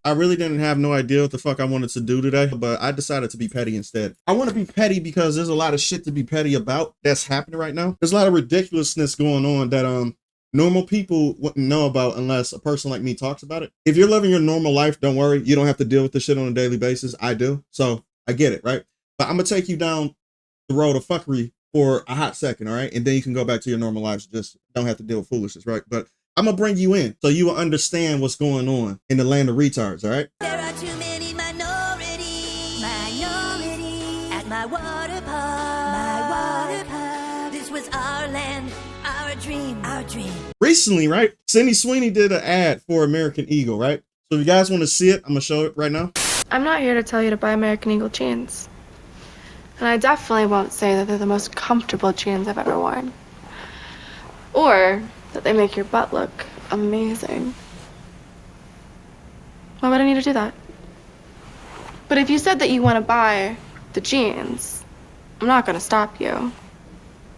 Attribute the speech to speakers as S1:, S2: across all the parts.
S1: I really didn't have no idea what the fuck I wanted to do today, but I decided to be petty instead. I want to be petty because there's a lot of shit to be petty about that's happening right now. There's a lot of ridiculousness going on that normal people wouldn't know about unless a person like me talks about it. If you're living your normal life, don't worry. You don't have to deal with this shit on a daily basis. I do. So I get it, right? But I'm going to take you down the road of fuckery for a hot second, all right? And then you can go back to your normal lives. Just don't have to deal with foolishness, right? But I'm going to bring you in so you will understand what's going on in the land of retards, all right?
S2: There are too many minorities at my water park. This was our land, our dream.
S1: Recently, right, Sweeney did an ad for American Eagle, right? So if you guys want to see it, I'm going to show it right now.
S3: I'm not here to tell you to buy American Eagle jeans. And I definitely won't say that they're the most comfortable jeans I've ever worn. Or that they make your butt look amazing. Why would I need to do that? But if you said that you want to buy the jeans, I'm not going to stop you.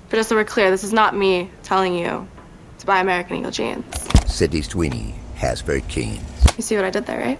S3: But just so we're clear, this is not me telling you to buy American Eagle jeans.
S4: Sweeney has very jeans.
S3: You see what I did there, right?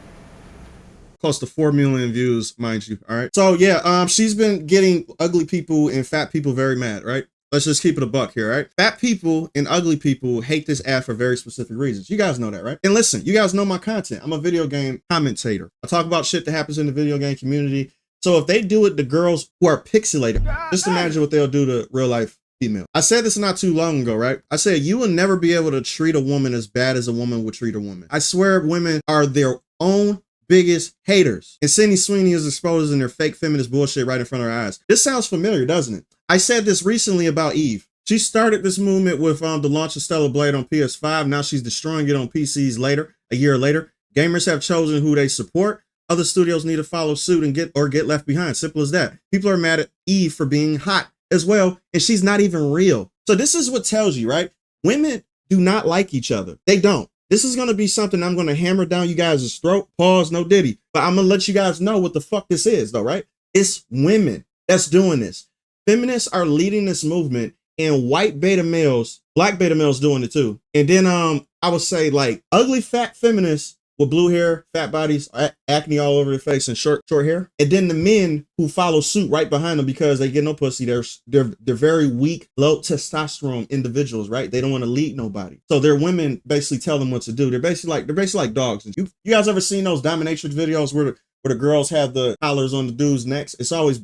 S1: Close to 4 million views, mind you, all right? So yeah, she's been getting ugly people and fat people very mad, right? Let's just keep it a buck here, right? Fat people and ugly people hate this ad for very specific reasons. You guys know that, right? And listen, you guys know my content. I'm a video game commentator. I talk about shit that happens in the video game community. So if they do it to girls who are pixelated, just imagine what they'll do to real life female. I said this not too long ago, right? I said you will never be able to treat a woman as bad as a woman would treat a woman. I swear women are their own biggest haters. And Sweeney is exposing their fake feminist bullshit right in front of our eyes. This sounds familiar, doesn't it? I said this recently about Eve. She started this movement with the launch of Stellar Blade on PS5. Now she's destroying it on PCs a year later. Gamers have chosen who they support. Other studios need to follow suit and get left behind. Simple as that. People are mad at Eve for being hot as well, and she's not even real. So this is what tells you, right? Women do not like each other. They don't. This is going to be something I'm going to hammer down you guys' throat. Pause, no diddy. But I'm going to let you guys know what the fuck this is, though, right? It's women that's doing this. Feminists are leading this movement, and white beta males, black beta males doing it too. And then I would say like ugly fat feminists with blue hair, fat bodies, acne all over their face, and short hair. And then the men who follow suit right behind them because they get no pussy. They're very weak, low testosterone individuals, right? They don't want to lead nobody. So their women basically tell them what to do. They're basically like dogs. You guys ever seen those dominatrix videos where the girls have the collars on the dudes' necks? It's always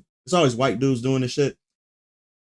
S1: white dudes doing this shit.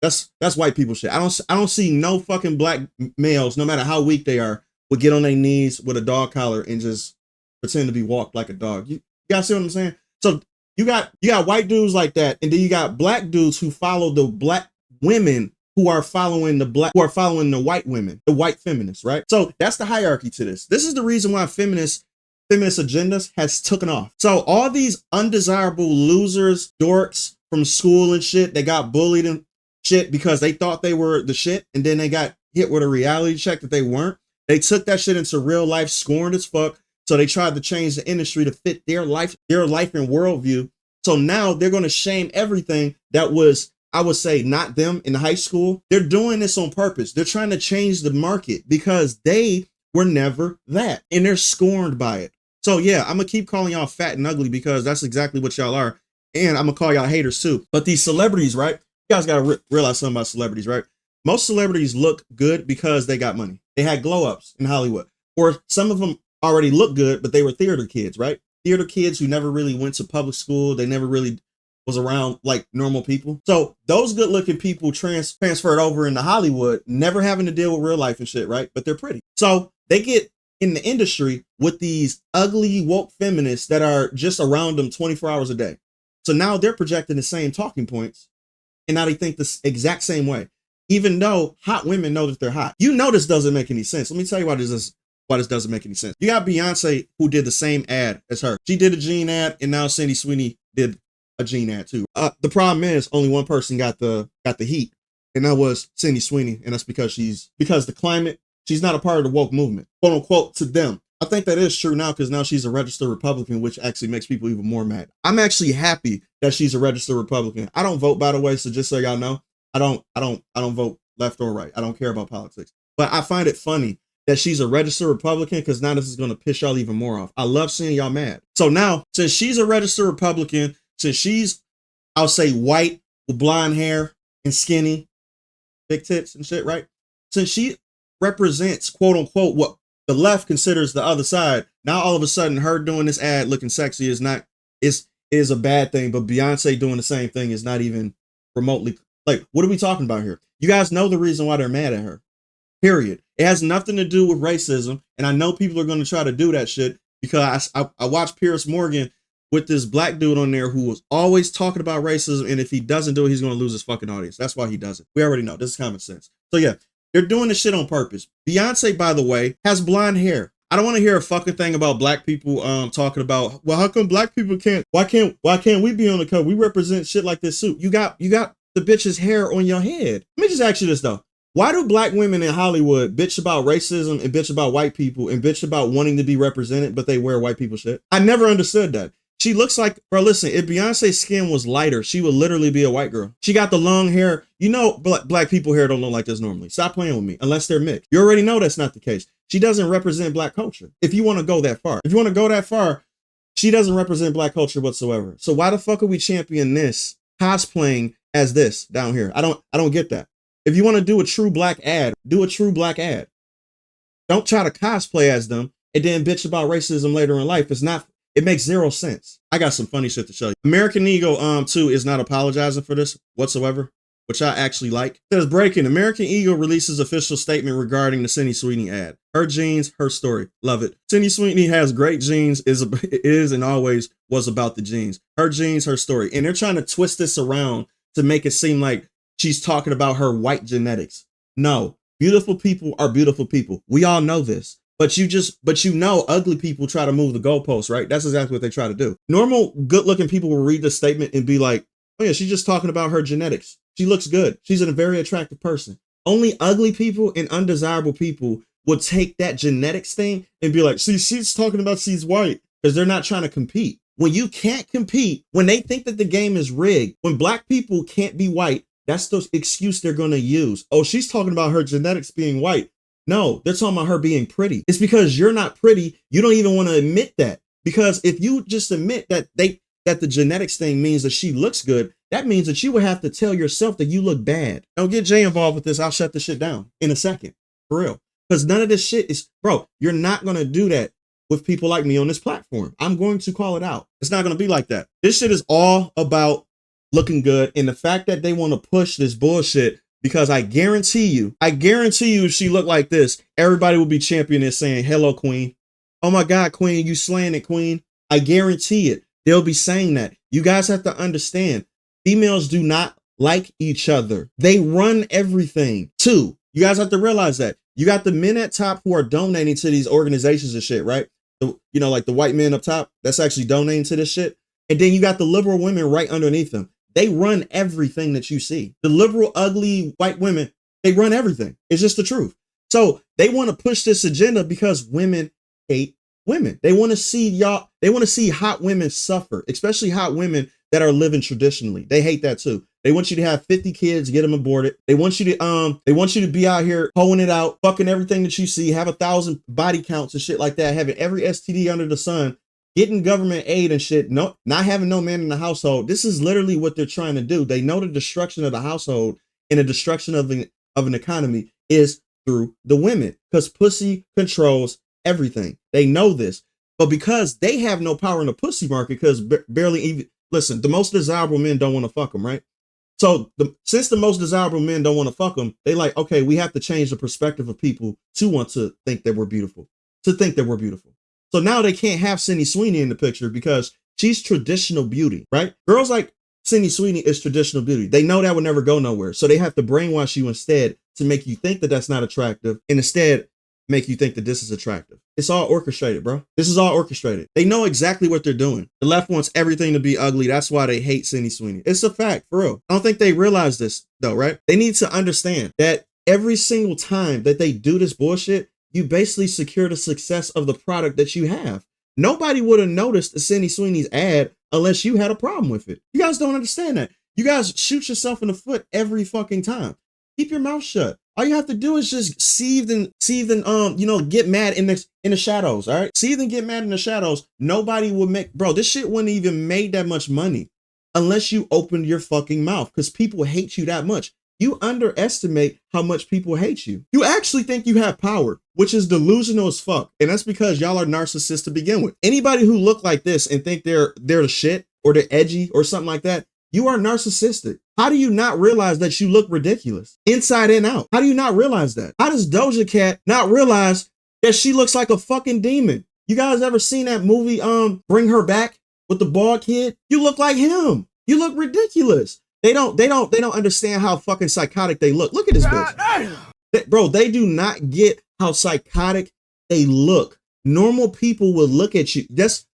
S1: That's white people shit. I don't see no fucking black males, no matter how weak they are, would get on their knees with a dog collar and just pretend to be walked like a dog. You guys see what I'm saying? So you got white dudes like that, and then you got black dudes who follow the black women who are following the white women, the white feminists, right? So that's the hierarchy to this. This is the reason why feminist agendas has taken off. So all these undesirable losers, dorks from school and shit, they got bullied and shit because they thought they were the shit, and then they got hit with a reality check that they weren't. They took that shit into real life, scorned as fuck. So they tried to change the industry to fit their life and worldview. So now they're going to shame everything that was, I would say, not them in high school. They're doing this on purpose. They're trying to change the market because they were never that, and they're scorned by it. So yeah, I'm going to keep calling y'all fat and ugly because that's exactly what y'all are. And I'm going to call y'all haters too. But these celebrities, right? You guys got to realize something about celebrities, right? Most celebrities look good because they got money. They had glow ups in Hollywood, or some of them already look good, but they were theater kids, right? Theater kids who never really went to public school. They never really was around like normal people. So those good looking people transferred over into Hollywood, never having to deal with real life and shit, right? But they're pretty. So they get in the industry with these ugly woke feminists that are just around them 24 hours a day. So now they're projecting the same talking points, and now they think the exact same way, even though hot women know that they're hot. You know this doesn't make any sense. Let me tell you why this doesn't make any sense. You got Beyonce who did the same ad as her. She did a jean ad, and now Sweeney did a jean ad too. The problem is only one person got the heat, and that was Sweeney, and that's because the climate, she's not a part of the woke movement, quote unquote, to them. I think that is true now because now she's a registered Republican, which actually makes people even more mad. I'm actually happy that she's a registered Republican. I don't vote, by the way, so just so y'all know, I don't vote left or right. I don't care about politics. But I find it funny that she's a registered Republican, because now this is going to piss y'all even more off. I love seeing y'all mad. So now, since she's a registered Republican, since she's, I'll say, white with blonde hair and skinny, big tits and shit, right? Since she represents, quote unquote, what the left considers the other side, now all of a sudden her doing this ad looking sexy is a bad thing, but Beyonce doing the same thing is not even remotely, like, what are we talking about here? You guys know the reason why they're mad at her. Period. It has nothing to do with racism, and I know people are going to try to do that shit because I watched Piers Morgan with this black dude on there who was always talking about racism, and if he doesn't do it, he's going to lose his fucking audience. That's why he does it. We already know. This is common sense. So yeah, they're doing this shit on purpose. Beyonce, by the way, has blonde hair. I don't want to hear a fucking thing about black people talking about, well, how come black people can't, why can't we be on the cover? We represent shit like this suit. You got the bitch's hair on your head. Let me just ask you this though. Why do black women in Hollywood bitch about racism and bitch about white people and bitch about wanting to be represented, but they wear white people shit? I never understood that. She looks like, bro, listen, if Beyonce's skin was lighter, she would literally be a white girl. She got the long hair. You know, black people hair don't look like this normally. Stop playing with me, unless they're mixed. You already know that's not the case. She doesn't represent black culture. If you want to go that far. If you want to go that far, she doesn't represent black culture whatsoever. So why the fuck are we champion this, cosplaying as this down here? I don't get that. If you want to do a true black ad, do a true black ad. Don't try to cosplay as them and then bitch about racism later in life. It makes zero sense. I got some funny shit to show you. American Eagle, too, is not apologizing for this whatsoever, which I actually like. It says breaking, American Eagle releases official statement regarding the Sydney Sweeney ad. Her jeans, her story. Love it. Sydney Sweeney has great jeans, is and always was about the jeans. Her jeans, her story. And they're trying to twist this around to make it seem like she's talking about her white genetics. No, beautiful people are beautiful people. We all know this. But you know, ugly people try to move the goalposts, right? That's exactly what they try to do. Normal, good-looking people will read the statement and be like, oh yeah, she's just talking about her genetics. She looks good. She's a very attractive person. Only ugly people and undesirable people will take that genetics thing and be like, see, she's talking about she's white, because they're not trying to compete. When you can't compete, when they think that the game is rigged, when black people can't be white, that's the excuse they're going to use. Oh, she's talking about her genetics being white. No, they're talking about her being pretty. It's because you're not pretty. You don't even want to admit that. Because if you just admit that the genetics thing means that she looks good, that means that you would have to tell yourself that you look bad. Don't get Jay involved with this. I'll shut this shit down in a second. For real. Because none of this shit is, bro, you're not going to do that with people like me on this platform. I'm going to call it out. It's not going to be like that. This shit is all about looking good. And the fact that they want to push this bullshit, because I guarantee you if she looked like this, everybody will be championing saying, hello, queen. Oh my God, queen, you slaying it, queen. I guarantee it. They'll be saying that. You guys have to understand, females do not like each other. They run everything. Too. You guys have to realize that. You got the men at top who are donating to these organizations and shit, right? Like the white men up top, that's actually donating to this shit. And then you got the liberal women right underneath them. They run everything that you see. The liberal, ugly white women, they run everything. It's just the truth. So they want to push this agenda because women hate women. They want to see hot women suffer, especially hot women that are living traditionally. They hate that too. They want you to have 50 kids, get them aborted. They want you to be out here hoeing it out, fucking everything that you see, have 1,000 body counts and shit like that, having every STD under the sun, getting government aid and shit, not having no man in the household. This is literally what they're trying to do. They know the destruction of the household and the destruction of an economy is through the women, because pussy controls everything. They know this, but because they have no power in the pussy market, because barely even, listen, the most desirable men don't want to fuck them, right? So since the most desirable men don't want to fuck them, they like, okay, we have to change the perspective of people to want to think that we're beautiful, So now they can't have Sydney Sweeney in the picture because she's traditional beauty, right? Girls like Sydney Sweeney is traditional beauty. They know that would never go nowhere. So they have to brainwash you instead to make you think that that's not attractive, and instead make you think that this is attractive. It's all orchestrated, bro. This is all orchestrated. They know exactly what they're doing. The left wants everything to be ugly. That's why they hate Sydney Sweeney. It's a fact, for real. I don't think they realize this though, right? They need to understand that every single time that they do this bullshit, you basically secure the success of the product that you have. Nobody would have noticed the Sydney Sweeney's ad unless you had a problem with it. You guys don't understand that. You guys shoot yourself in the foot every fucking time. Keep your mouth shut. All you have to do is just seethe and you know, get mad in the shadows. All right, seethe and get mad in the shadows. Nobody would make, bro. This shit wouldn't even made that much money unless you opened your fucking mouth, because people hate you that much. You underestimate how much people hate you. You actually think you have power, which is delusional as fuck. And that's because y'all are narcissists to begin with. Anybody who look like this and think they're the shit or they're edgy or something like that, you are narcissistic. How do you not realize that you look ridiculous inside and out? How do you not realize that? How does Doja Cat not realize that she looks like a fucking demon? You guys ever seen that movie, Bring Her Back, with the bald kid? You look like him. You look ridiculous. They don't understand how fucking psychotic they look. Look at this bitch. Bro, they do not get how psychotic they look. Normal people will look at you.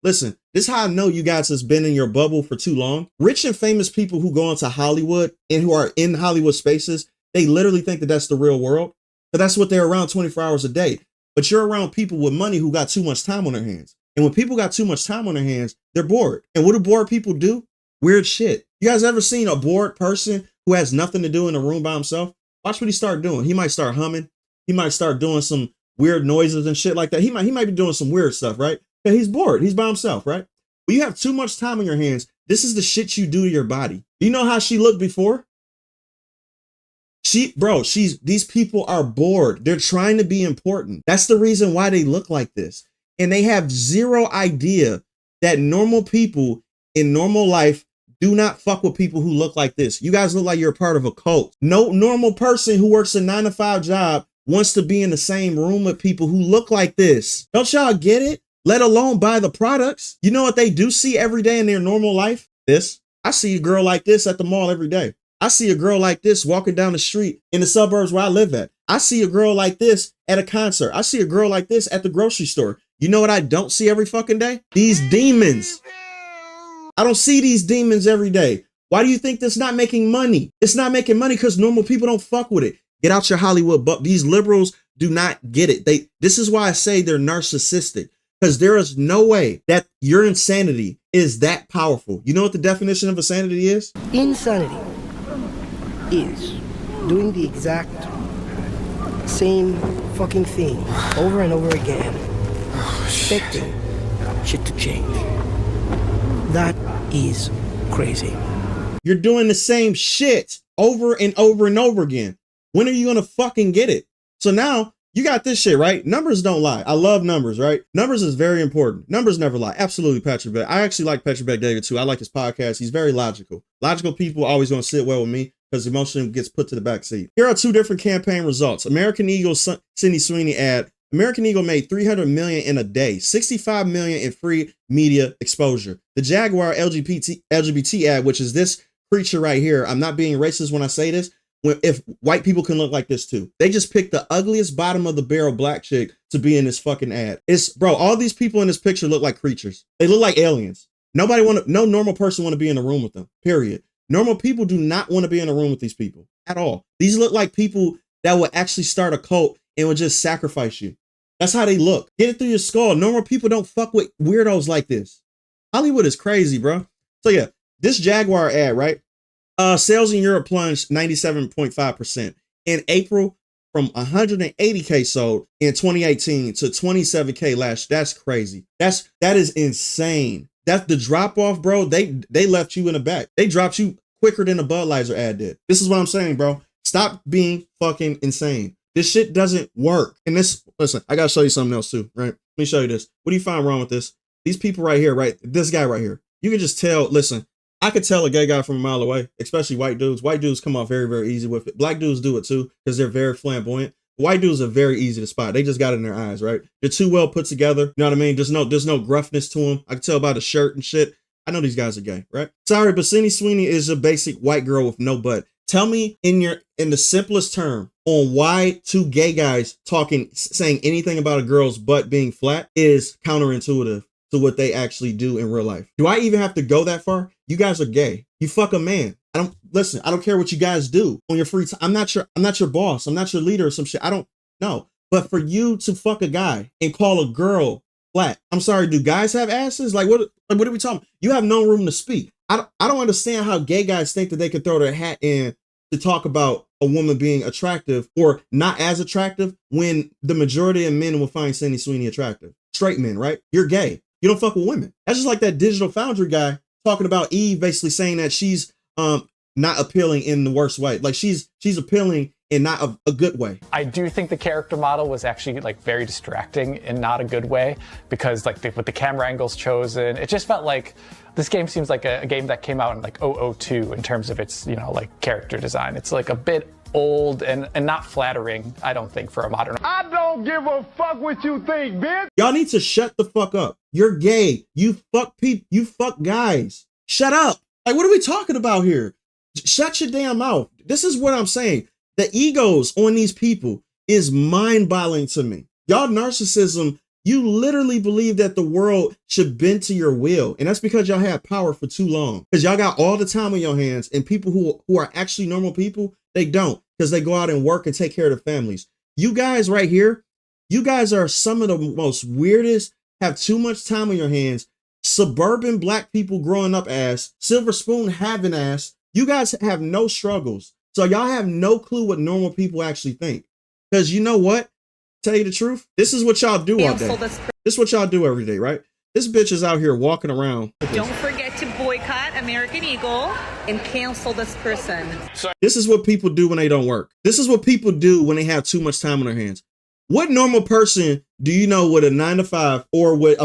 S1: Listen, this is how I know you guys has been in your bubble for too long. Rich and famous people who go into Hollywood and who are in Hollywood spaces, they literally think that that's the real world. But that's what they're around 24 hours a day. But you're around people with money who got too much time on their hands. And when people got too much time on their hands, they're bored. And what do bored people do? Weird shit. You guys ever seen a bored person who has nothing to do in a room by himself? Watch what he start doing. He might start humming. He might start doing some weird noises and shit like that. He might be doing some weird stuff, right? But he's bored. He's by himself, right? When you have too much time on your hands, this is the shit you do to your body. You know how she looked before? These people are bored. They're trying to be important. That's the reason why they look like this. And they have zero idea that normal people in normal life do not fuck with people who look like this. You guys look like you're a part of a cult. No normal person who works a 9-to-5 job wants to be in the same room with people who look like this. Don't y'all get it? Let alone buy the products. You know what they do see every day in their normal life? This. I see a girl like this at the mall every day. I see a girl like this walking down the street in the suburbs where I live at. I see a girl like this at a concert. I see a girl like this at the grocery store. You know what I don't see every fucking day? These demons. I don't see these demons every day. Why do you think that's not making money? It's not making money because normal people don't fuck with it. Get out your Hollywood, but these liberals do not get it. This is why I say they're narcissistic, because there is no way that your insanity is that powerful. You know what the definition of insanity is?
S5: Insanity is doing the exact same fucking thing over and over again, expecting shit to change. That is crazy.
S1: You're doing the same shit over and over and over again. When are you gonna fucking get it? So now you got this shit, right? Numbers don't lie. I love numbers, right? Numbers is very important. Numbers never lie. Absolutely, Patrick Beck. I actually like Patrick Beck David too. I like his podcast. He's very logical. Logical people always gonna sit well with me because emotion gets put to the back seat. Here are two different campaign results. American Eagle Sydney Sweeney ad. American Eagle made $300 million in a day, $65 million in free media exposure. The Jaguar LGBT ad, which is this creature right here. I'm not being racist when I say this. If white people can look like this too. They just picked the ugliest bottom of the barrel black chick to be in this fucking ad. Bro, all these people in this picture look like creatures. They look like aliens. No normal person want to be in a room with them, period. Normal people do not want to be in a room with these people at all. These look like people that would actually start a cult and would just sacrifice you. That's how they look. Get it through your skull. Normal people don't fuck with weirdos like this. Hollywood is crazy, bro. So yeah, this Jaguar ad, right? Sales in Europe plunged 97.5% in April from 180K sold in 2018 to 27K last. That's crazy. That is insane. That's the drop off, bro. They left you in the back. They dropped you quicker than the Budweiser ad did. This is what I'm saying, bro. Stop being fucking insane. This shit doesn't work. And listen, I gotta show you something else too, right? Let me show you this. What do you find wrong with this? These people right here, right? This guy right here. You can just tell, listen, I could tell a gay guy from a mile away, especially white dudes. White dudes come off very, very easy with it. Black dudes do it too, because they're very flamboyant. White dudes are very easy to spot. They just got it in their eyes, right? They're too well put together. You know what I mean? There's no gruffness to them. I can tell by the shirt and shit. I know these guys are gay, right? Sorry, but Sydney Sweeney is a basic white girl with no butt. Tell me in the simplest term on why two gay guys saying anything about a girl's butt being flat is counterintuitive to what they actually do in real life. Do I even have to go that far? You guys are gay. You fuck a man. I don't care what you guys do on your free time. I'm not your boss. I'm not your leader or some shit. I don't know. But for you to fuck a guy and call a girl flat, I'm sorry, do guys have asses? Like what are we talking? You have no room to speak. I don't understand how gay guys think that they can throw their hat in to talk about a woman being attractive or not as attractive when the majority of men will find Sydney Sweeney attractive. Straight men, right? You're gay. You don't fuck with women. That's just like that Digital Foundry guy talking about Eve, basically saying that she's not appealing in the worst way. Like she's appealing in not a good way.
S6: I do think the character model was actually like very distracting in not a good way, because like with the camera angles chosen, it just felt like this game seems like a game that came out in like 002 in terms of its, you know, like character design. It's like a bit old and not flattering, I don't think, for a modern.
S7: I don't give a fuck what you think, bitch.
S1: Y'all need to shut the fuck up. You're gay. You fuck people. You fuck guys. Shut up. Like, what are we talking about here? Shut your damn mouth. This is what I'm saying. The egos on these people is mind-boggling to me. Y'all narcissism, you literally believe that the world should bend to your will. And that's because y'all had power for too long. Because y'all got all the time on your hands, and people who are actually normal people, they don't, because they go out and work and take care of their families. You guys right here, you guys are some of the most weirdest, have too much time on your hands, suburban black people growing up ass, silver spoon having ass. You guys have no struggles. So y'all have no clue what normal people actually think. Because you know what? Tell you the truth, this is what y'all do all day. This is what y'all do every day, right? This bitch is out here walking around.
S8: Don't forget to boycott American Eagle and cancel this person.
S1: This is what people do when they don't work. This is what people do when they have too much time on their hands. What normal person do you know with a 9-to-5 or with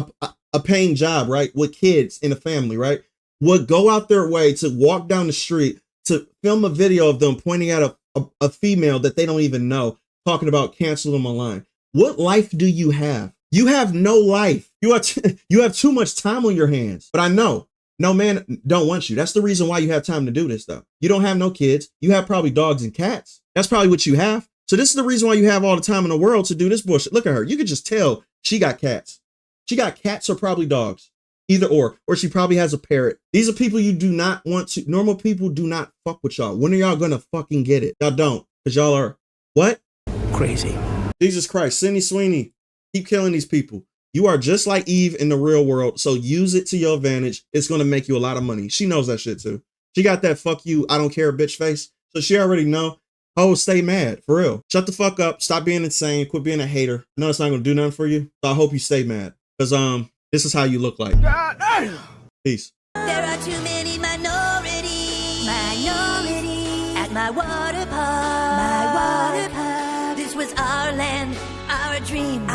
S1: a paying job, right? With kids in a family, right? Would go out their way to walk down the street to film a video of them pointing at a female that they don't even know, talking about cancel them online. What life do you have? You have no life. You have too much time on your hands. But I know no man don't want you. That's the reason why you have time to do this stuff. You don't have no kids. You have probably dogs and cats. That's probably what you have. So this is the reason why you have all the time in the world to do this bullshit. Look at her. You could just tell she got cats. She got cats or probably dogs. Either or she probably has a parrot. These are people you do not want to. Normal people do not fuck with y'all. When are y'all gonna fucking get it? Y'all don't, because y'all are what?
S5: Crazy.
S1: Jesus Christ, Sydney Sweeney, keep killing these people. You are just like Eve in the real world, so use it to your advantage. It's gonna make you a lot of money. She knows that shit too. She got that fuck you, I don't care bitch face. So she already know. Oh, stay mad, for real. Shut the fuck up, stop being insane, quit being a hater. No, it's not gonna do nothing for you. So I hope you stay mad. Because this is how you look like. Peace.
S2: There are too many minorities at my water park. This was our land, our dream.